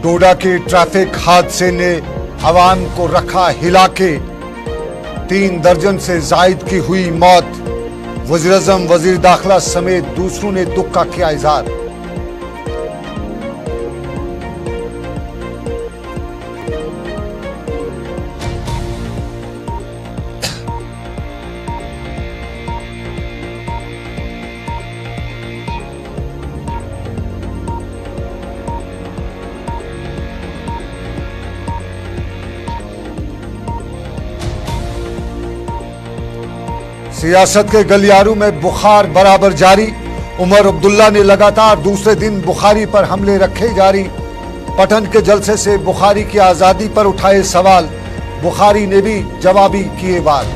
डोडा के ट्रैफिक हादसे ने अवाम को रखा हिला के। 3 दर्जन से जायद की हुई मौत। वज़ीर-ए-आज़म, वज़ीर दाखिला समेत दूसरों ने दुख का किया इजहार। सियासत के गलियारों में बुखार बराबर जारी। उमर अब्दुल्ला ने लगातार दूसरे दिन बुखारी पर हमले रखे जारी। पटन के जलसे से बुखारी की आजादी पर उठाए सवाल। बुखारी ने भी जवाबी किए वार।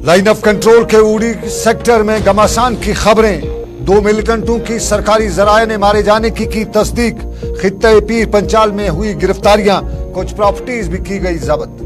लाइन ऑफ कंट्रोल के उड़ी सेक्टर में घमासान की खबरें। 2 मिलिटेंटों की सरकारी जराये ने मारे जाने की तस्दीक। खित्ते पीर पंचाल में हुई गिरफ्तारियां, कुछ प्रॉपर्टीज भी की गई जब्त।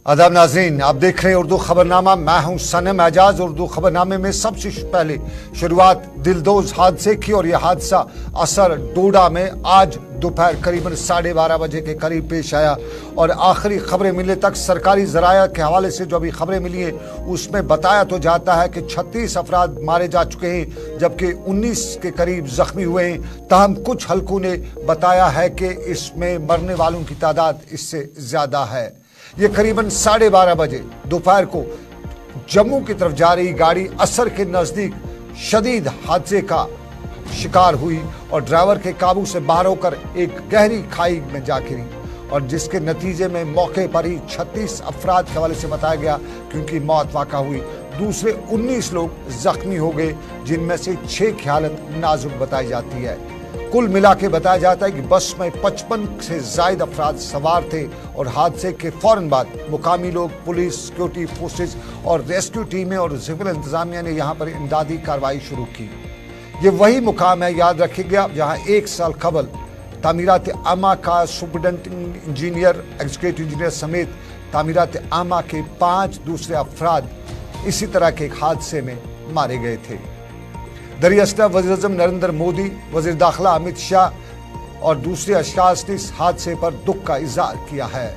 आदाब नाज़रीन, आप देख रहे हैं उर्दू खबरनामा। मैं हूं सनम एजाज। उर्दू खबरनामे में सबसे पहले शुरुआत दिलदोज हादसे की, और यह हादसा असर डोडा में आज दोपहर करीबन 12:30 बजे के करीब पेश आया। और आखिरी खबरें मिलने तक सरकारी जराया के हवाले से जो अभी खबरें मिली है उसमें बताया तो जाता है कि 36 अफराद मारे जा चुके हैं, जबकि 19 के करीब जख्मी हुए हैं। ताहम कुछ हलकों ने बताया है कि इसमें मरने वालों की तादाद इससे ज्यादा है। ये करीबन 12:30 बजे दोपहर को जम्मू की तरफ जा रही गाड़ी असर के नजदीक शदीद हादसे का शिकार हुई और ड्राइवर के काबू से बाहर होकर एक गहरी खाई में जा गिरी, और जिसके नतीजे में मौके पर ही 36 अफराद के हवाले से बताया गया कि उनकी मौत वाक़ा हुई। दूसरे 19 लोग जख्मी हो गए, जिनमें से 6 की हालत नाजुक बताई जाती है। कुल मिला के बताया जाता है कि बस में 55 से ज्यादा अफराद सवार थे, और हादसे के फौरन बाद मुकामी लोग, पुलिस, सिक्योरिटी फोर्सेस और रेस्क्यू टीमें और सिविल इंतजामिया ने यहां पर इमदादी कार्रवाई शुरू की। ये वही मुकाम है, याद रखिएगा, जहां 1 साल कबल तामीरात आमा का सुपरिटेंडिंग इंजीनियर, एग्जीक्यूटिव इंजीनियर समेत तामीरात आमा के 5 दूसरे अफराद इसी तरह के एक हादसे में मारे गए थे। दरियासतह वज़ीर-ए-आज़म नरेंद्र मोदी, वज़ीर दाखिला अमित शाह और दूसरे अशखास ने इस हादसे पर दुख का इजहार किया है।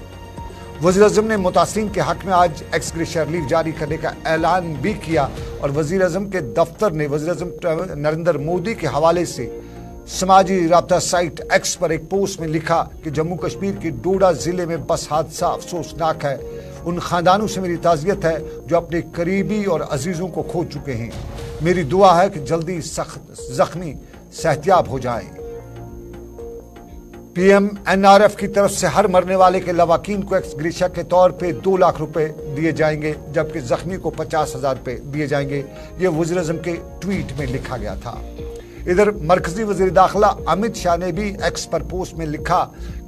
वज़ीर-ए-आज़म ने मुतासिरीन के हक में आज एक्स ग्रेशिया रिलीफ जारी करने का ऐलान भी किया, और वज़ीर-ए-आज़म के दफ्तर ने वज़ीर-ए-आज़म नरेंद्र मोदी के हवाले से समाजी राब्ता साइट एक्स पर एक पोस्ट में लिखा कि जम्मू कश्मीर के डोडा जिले में बस हादसा अफसोसनाक है। उन खानदानों से मेरी ताज़ियत है जो अपने करीबी और अजीजों को खो चुके हैं। मेरी दुआ है कि जल्दी जख्मी सेहतियाब हो जाएं। पीएम एनआरएफ की तरफ से हर मरने वाले के लवाकीन को एक्स ग्रेशिया के तौर पे 2 लाख रुपए दिए जाएंगे, जबकि जख्मी को 50,000 रुपए दिए जाएंगे। ये वज़ीर-ए-आज़म के ट्वीट में लिखा गया था। इधर मरकजी वज़ीर दाखिला अमित शाह ने भी एक्स पर पोस्ट में लिखा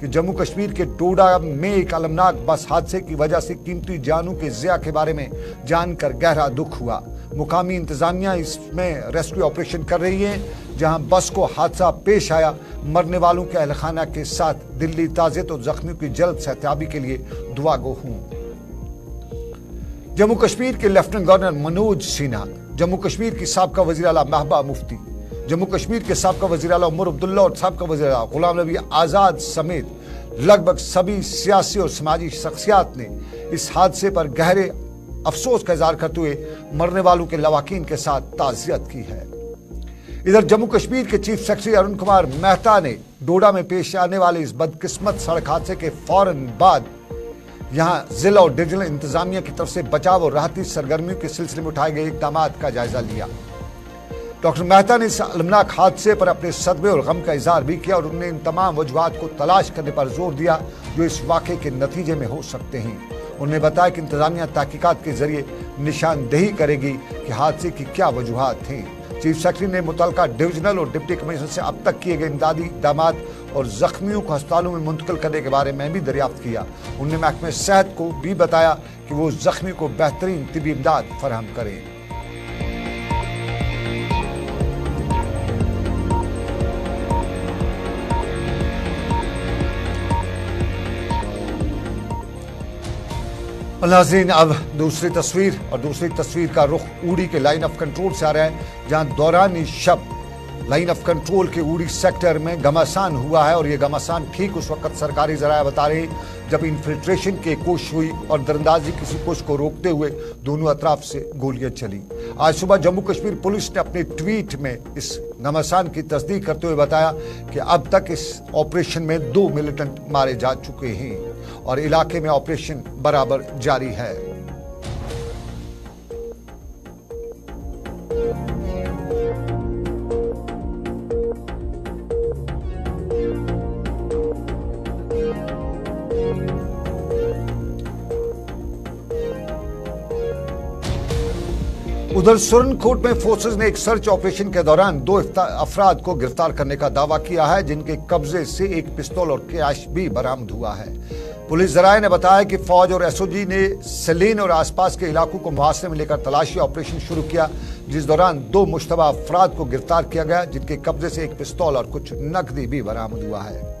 कि जम्मू कश्मीर के डोडा में एक अलमनाक बस हादसे की वजह से कीमती जानों के ज़िया के बारे में जानकर गहरा दुख हुआ। मुकामी इंतजामिया इसमें रेस्क्यू ऑपरेशन कर रही है। जहां बस को हादसा पेश आया, मरने वालों के अहलखाना के साथ दिल्ली ताज़ियत और जख्मियों की जल्द सेहतियाबी के लिए दुआ गो हूं। जम्मू कश्मीर के लेफ्टिनेंट गवर्नर मनोज सिन्हा, जम्मू कश्मीर की साबका वज़ीर आला महबूबा मुफ्ती, जम्मू कश्मीर के साबका वज़ीर आला उमर अब्दुल्ला और साबका वज़ीर आला गुलाम नबी आज़ाद समेत लगभग सभी सियासी और समाजी शख्सियात ने इस हादसे पर गहरे अफसोस का इजहार करते हुए मरने वालों के लवाकीन के साथ ताज़ियत की है। इधर जम्मू कश्मीर के चीफ सेक्रेटरी अरुण कुमार मेहता ने डोडा में पेश आने वाले इस बदकिस्मत सड़क हादसे के फौरन बाद यहां जिला और डिवीजनल इंतजामिया की तरफ से बचाव और राहती सरगर्मियों के सिलसिले में उठाए गए इकदाम का जायजा लिया। डॉक्टर मेहता ने इस अलमनाक हादसे पर अपने सदमे और गम का इजहार भी किया और उन्होंने इन तमाम वजूहात को तलाश करने पर जोर दिया जो इस वाक़े के नतीजे में हो सकते हैं। उन्होंने बताया कि इंतजामिया तहकीकात के जरिए निशानदेही करेगी कि हादसे की क्या वजूहात थी। चीफ सेक्रेटरी ने मुतल्लिका डिविजनल और डिप्टी कमिश्नर से अब तक किए गए इमदादी इक़दामात और जख्मियों को अस्पतालों में मुंतकिल करने के बारे में भी दरियाफ्त किया। उन्होंने महकमे सेहत को भी बताया कि वो जख्मी को बेहतरीन तिबी इमदाद फराहम करें। नाज़रीन, अब दूसरी तस्वीर का रुख उड़ी के लाइन ऑफ कंट्रोल से आ रहा है, जहां दौरान शब लाइन ऑफ कंट्रोल के उड़ी सेक्टर में घमासान हुआ है और ये घमासान ठीक उस वक्त सरकारी जराया बता रहे हैं जब इन्फिल्ट्रेशन की कोशिश हुई और दरअंदाजी किसी कोशिश को रोकते हुए दोनों अतराफ से गोलियां चली। आज सुबह जम्मू कश्मीर पुलिस ने अपने ट्वीट में इस घमासान की तस्दीक करते हुए बताया कि अब तक इस ऑपरेशन में 2 मिलिटेंट मारे जा चुके हैं और इलाके में ऑपरेशन बराबर जारी है। उधर सुरनकोट में फोर्सेस ने एक सर्च ऑपरेशन के दौरान 2 अफराद को गिरफ्तार करने का दावा किया है, जिनके कब्जे से एक पिस्तौल और कैश भी बरामद हुआ है। पुलिस जराये ने बताया कि फौज और एसओजी ने सलीन और आसपास के इलाकों को मुहासरे में लेकर तलाशी ऑपरेशन शुरू किया, जिस दौरान 2 मुश्तबा अफराद को गिरफ्तार किया गया, जिनके कब्जे से एक पिस्तौल और कुछ नकदी भी बरामद हुआ है।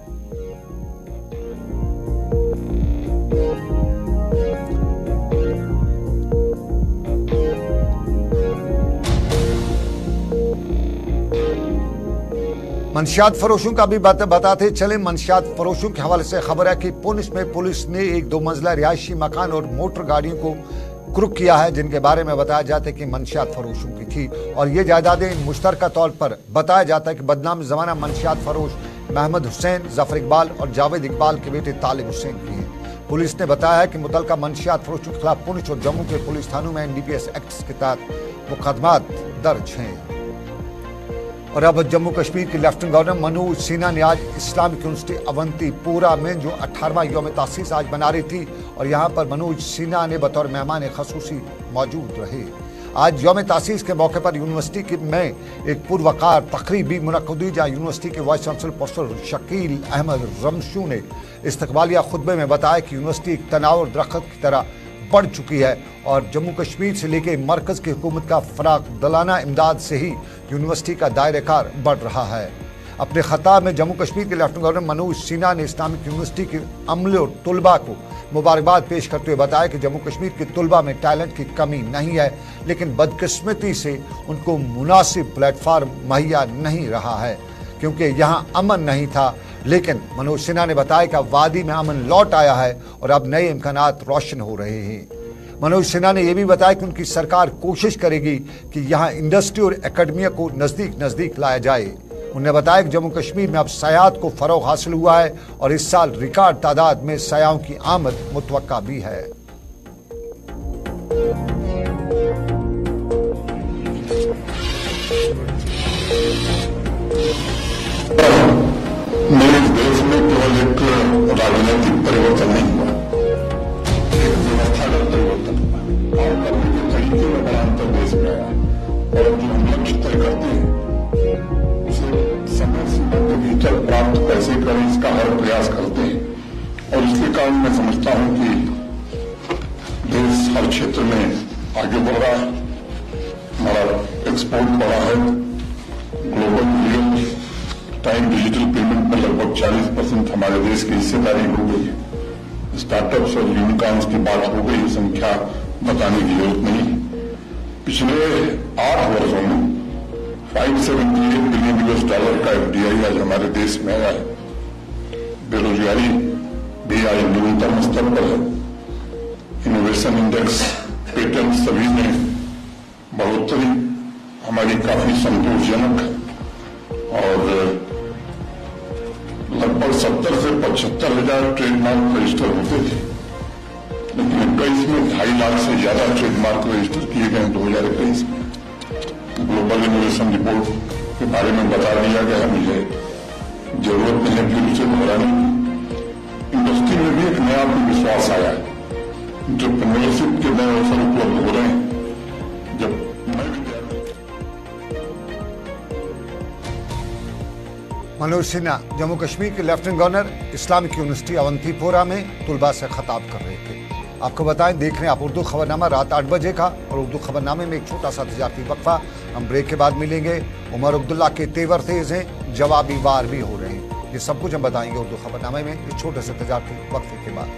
मंशियात फरोशों का भी बताते चले। मंशियात फरोशों के हवाले से खबर है कि पुलिस में पुलिस ने एक 2 मंजिला रिहायशी मकान और मोटर गाड़ियों को कुर्क किया है, जिनके बारे में बताया जाता है कि मंशियात फरोशों की थी और ये जायदादें मुश्तरका तौर पर बताया जाता है कि बदनाम जमाना मंशियात फरोश महमद हुसैन, जफर इकबाल और जावेद इकबाल के बेटे तालिब हुसैन की है। पुलिस ने बताया है कि मुतल्लिका मंशियात फरोशों के खिलाफ पुंछ और जम्मू के पुलिस थानों में NDPS एक्ट के तहत मुकदमात दर्ज हैं। और अब जम्मू कश्मीर के लेफ्टिनेंट गवर्नर मनोज सिन्हा ने आज इस्लामिक यूनिवर्सिटी अवंतीपोरा में जो 18वां यौम तासीस आज मना रही थी और यहाँ पर मनोज सिन्हा ने बतौर मेहमान खसूसी मौजूद रहे। आज यौम तासीस के मौके पर यूनिवर्सिटी में एक पुरवकार तकरीब भी मुनक्कद हुई, जहाँ यूनिवर्सिटी के vice chancellor professor Shakeel Ahmad Ramshoo ने इस्तकबालिया खुतबे में बताया कि यूनिवर्सिटी एक तनावर दरख्त की तरह बढ़ चुकी है और जम्मू कश्मीर से लेकर मरकज की हुकूमत का फराक दलाना इमदाद से ही यूनिवर्सिटी का दायरेकार बढ़ रहा है। अपने खिताब में जम्मू कश्मीर के लेफ्टिनेंट गवर्नर मनोज सिन्हा ने इस्लामिक यूनिवर्सिटी के अमले और तुलबा को मुबारकबाद पेश करते हुए बताया कि जम्मू कश्मीर के तुलबा में टैलेंट की कमी नहीं है, लेकिन बदकिस्मती से उनको मुनासिब प्लेटफार्म मुहैया नहीं रहा है क्योंकि यहाँ अमन नहीं था। लेकिन मनोज सिन्हा ने बताया कि अब वादी में अमन लौट आया है और अब नए इम्कानात रोशन हो रहे हैं। मनोज सिन्हा ने यह भी बताया कि उनकी सरकार कोशिश करेगी कि यहाँ इंडस्ट्री और एकेडमिया को नजदीक लाया जाए। उन्होंने बताया कि जम्मू कश्मीर में अब सयाहत को फरोग हासिल हुआ है और इस साल रिकॉर्ड तादाद में सयाहों की आमद मुतवक्का भी है। मेरे देश में केवल एक राजनीतिक परिवर्तन नहीं हुआ, एक व्यवस्थागत परिवर्तन हुआ और करने के तरीके में बड़ा अंतर देश में आया और जो हम लक्ष्य तय करते हैं उसे समय सीमा के भीतर प्राप्त कैसे करें इसका हर प्रयास करते हैं और इसके कारण मैं समझता हूं कि देश हर क्षेत्र में आगे बढ़ रहा है, हमारा एक्सपोर्ट बढ़ा है, global real time digital payment में लगभग 40% हमारे देश की हिस्सेदारी हो गई है। स्टार्टअप्स और यूनिकॉर्न्स की बात हो गई, संख्या बताने की जरूरत नहीं। पिछले 8 वर्षों में $578 बिलियन का FDI आज हमारे देश में आया है। बेरोजगारी भी आज न्यूनतम स्तर पर है। इनोवेशन इंडेक्स, पेटेंट सभी में बढ़ोतरी हमारी काफी संतोषजनक है और लगभग 70 से 75 हजार ट्रेडमार्क रजिस्टर होते थे, लेकिन 21 में 2.5 लाख से ज्यादा ट्रेडमार्क रजिस्टर किए गए 2021 में। ग्लोबल इनोवेशन रिपोर्ट के बारे में बता दिया गया। मुझे जरूरत नहीं है फिर उसे दोहराने की। इंडस्ट्री में भी एक नया विश्वास आया है, एंटरप्रेन्योरशिप के नए अवसर उपलब्ध हो रहे हैं। जब मैं मनोज सिन्हा जम्मू कश्मीर के lieutenant governor Islamic university Awantipora में तलबा से खिताब कर रहे थे। आपको बताएं, देख रहे हैं आप उर्दू खबरनामा रात 8 बजे का, और उर्दू खबरनामे में एक छोटा सा तजारती वक्फा। हम ब्रेक के बाद मिलेंगे। उमर अब्दुल्ला के तेवर तेज हैं, जवाबी वार भी हो रहे हैं। ये सब कुछ हम बताएंगे उर्दू खबरनामे में इस छोटे से तजारती वक्फे के बाद।